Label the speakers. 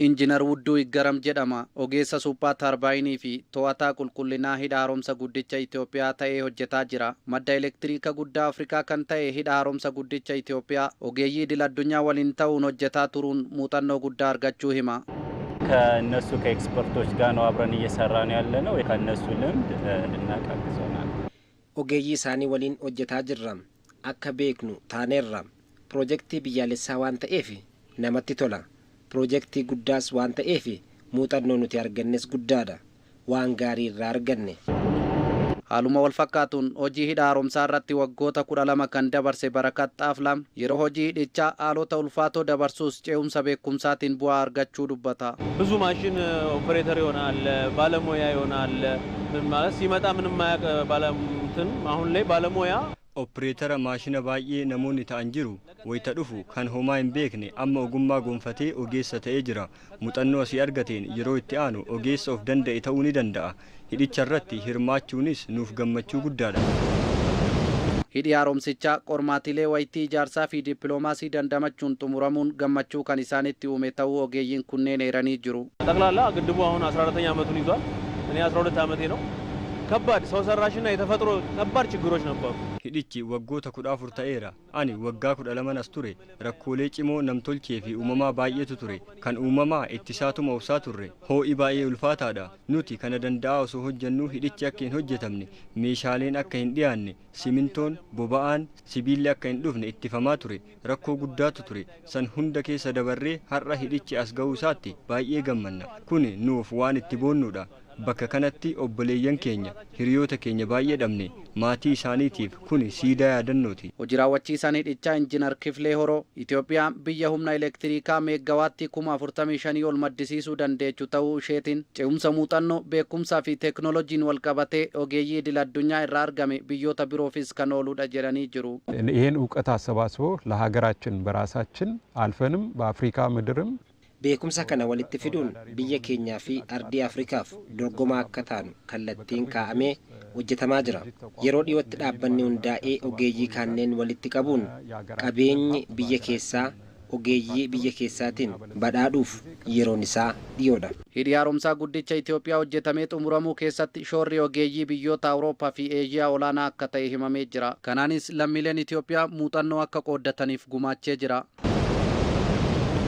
Speaker 1: Injiinar Wudduu Iggaram jedhama. Ogeessa suphaa tarbaayinii fi to'ataa qulqullinaa hidha haaromsa guddicha Itoophiyaa ta'ee hojjetaa jira. Madda elektiriika guddaa Afrikaa kan ta'e hidha haaromsa guddicha Itoophiyaa ogeeyyii idil-addunyaa waliin ta'uun hojjetaa turuun muuxannoo guddaa argachuu hima.
Speaker 2: ከነሱ ከኤክስፐርቶች ጋር ነው አብረን እየሰራን ያለነው ከነሱ ልምድ እንድናቃግዘናል
Speaker 3: ogeeyyii isaanii waliin hojjetaa jirra akka beeknu taaneerra piroojeektii biyyaalessaa waan ta'eef namatti tola piroojeektii guddaas waan ta'eef muuxannoo nuti argannes guddaadha waan gaarii irraa arganne
Speaker 1: haaluma wal fakkaatuun hojii hidha haaromsaa irratti waggoota 12 kan dabarse Barakat Xaaflam yeroo hojii hidhichaa haalota ulfaatoo dabarsuus ce'umsa beekumsaatiin bu'aa argachuu dubbata.
Speaker 4: ብዙ ማሽን ኦፕሬተር ይሆናል ባለሙያ ይሆናል ማለት ሲመጣ ምንም ማያቅ ባለሙትን አሁን ላይ ባለሙያ
Speaker 5: ኦፕሬተር ማሽነ ባዬ namoonni ta'an jiru wayita dhufu kan homaa hin beekne amma ogummaa gonfatee ogeessa ta'ee jira muuxannoo asii argateen yeroo itti aanu ogeessa of danda'e ta'uu ni danda'a hidhicha irratti hirmaachuunis nuuf gammachuu guddaadha.
Speaker 1: Hidhi haaromsichaa qormaatilee wayitii ijaarsaa fi dippiloomaasii dandamachuun xumuramuun gammachuu kan isaanitti uume ta'uu ogeeyyiin kunneen eeranii jiru.
Speaker 4: ጠቅላላ ግድቡ አሁን 14ኛ ዓመቱን ይዟል እኔ 12 ዓመቴ ነው ከባድ ሰው ሰራሽና የተፈጥሮ ከባድ ችግሮች ነበሩ
Speaker 5: hidhichi waggoota 14 ta'eera ani waggaa 12 as ture rakkoolee cimoo namtolchee fi uumamaa baay'eetu ture kan uumamaa ittisaatuma obsaa turre hoo'i baay'ee ulfaataadha nuti kana danda'a osoo hojjennu hidhichi akka hin hojjetamne meeshaaleen akka hin dhiyaanne simintoon boba'aan sibiilli akka hin dhufne ittifamaa ture rakkoo guddaatu ture san hunda keessa dabarree har'a hidhichi as ga'uu isaatti baay'ee gammanna kun nuuf waan itti boonnuudha bakka kanatti obboleeyyan keenya hiriyoota keenya baay'ee dhabne maatii isaaniitiif kun siidaa yaadannooti.
Speaker 1: Hojii raawwachiisaan hidhichaa Injiinar Kiflee Horoo Itoophiyaan biyya humna elektiriikaa meeggawaattii 45,000 ol maddisiisuu dandeechu ta'uu isheetiin ce'umsa muuxannoo beekumsaa fi teeknooloojiin wal qabatee ogeeyyii idil-addunyaa irraa argame biyyoota biroofis kan ooludha jedhanii jiru.
Speaker 6: ይሄን ዕውቀት አሰባስቦ ለሀገራችን በራሳችን አልፈንም በአፍሪካ ምድርም
Speaker 3: beekumsa kana walitti fiduun biyya keenyaa fi ardii Afrikaaf dorgomaa akka taanu kallattiin kaa'amee hojjetamaa jira. Yeroo dhiyootti dhaabbanni hundaa'ee ogeeyyii kanneen walitti qabuun qabeenyi biyya keessaa ogeeyyii biyya keessaatiin badhaadhuuf yeroon isaa dhiyoodha.
Speaker 1: Hidhi haaromsaa guddicha Itoophiyaa hojjetamee xumuramuu keessatti shoorri ogeeyyii biyyoota Awurooppaa fi Eeshiyaa olaanaa akka ta'e himamee jira. Kanaanis lammiileen Itoophiyaa muuxannoo akka qooddataniif gumaachee jira.